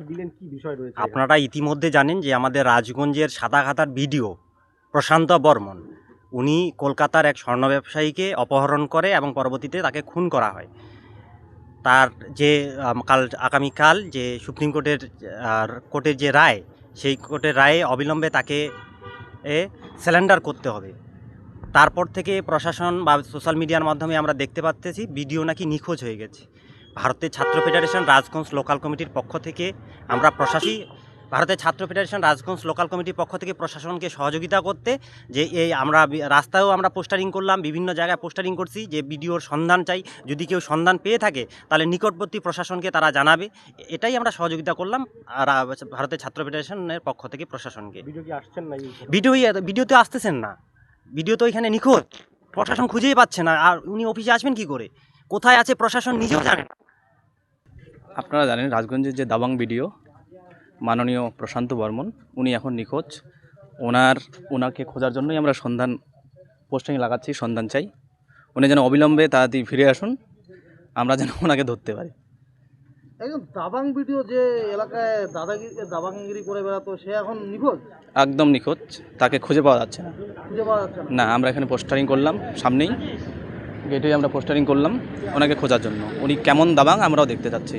দিলেন কি বিষয় রয়েছে? আপনারা ইতিমধ্যে জানেন যে আমাদের রাজগঞ্জের সাদাঘাটার বিডিও প্রশান্ত বর্মন উনি কলকাতার এক স্বর্ণ ব্যবসায়ীকে অপহরণ করে এবং পরবর্তীতে তাকে খুন করা হয়। তার যে আগামীকাল যে সুপ্রিম কোর্টের যে রায়, সেই কোর্টের রায়ে অবিলম্বে তাকে স্যালেন্ডার করতে হবে। তারপর থেকে প্রশাসন বা সোশ্যাল মিডিয়ার মাধ্যমে আমরা দেখতে পাচ্ছি ভিডিও নাকি নিখোঁজ হয়ে গেছে। ভারতের ছাত্র ফেডারেশন রাজগঞ্জ লোকাল কমিটির পক্ষ থেকে আমরা প্রশাসনকে সহযোগিতা করতে যে এই আমরা রাস্তায়ও আমরা পোস্টারিং করলাম, বিভিন্ন জায়গায় পোস্টারিং করছি যে ভিডিওর সন্ধান চাই, যদি কেউ সন্ধান পেয়ে থাকে তাহলে নিকটবর্তী প্রশাসনকে তারা জানাবে। এটাই আমরা সহযোগিতা করলাম আর ভারতের ছাত্র ফেডারেশনের পক্ষ থেকে প্রশাসনকে। ভিডিও কি আসছেন না? ভিডিওতে আসতেছেন না, ভিডিও তো এখানে নিখোঁজ, প্রশাসন খুঁজেই পাচ্ছে না। আর উনি অফিসে আসবেন কি করে, কোথায় আছে প্রশাসন নিজেও জানেন। আপনারা জানেন রাজগঞ্জের যে দাবাং বিডিও মাননীয় প্রশান্ত বর্মন উনি এখন নিখোঁজ। ওনাকে খোঁজার জন্যই আমরা পোস্টিং লাগাচ্ছি, সন্ধান চাই। উনি যেন অবিলম্বে তাড়াতাড়ি ফিরে আসুন, আমরা যেন ওনাকে ধরতে পারি। একদম দাবাং ভিডিও যে এলাকায় দাবাংগিরি করে বেড়াতো, সে এখন নিখোঁজ, একদম নিখোঁজ, তাকে খুঁজে পাওয়া যাচ্ছে না। না, আমরা এখানে পোস্টারিং করলাম, সামনেই গেটেই আমরা পোস্টারিং করলাম ওনাকে খোঁজার জন্য। উনি কেমন দাবাং আমরাও দেখতে চাচ্ছি।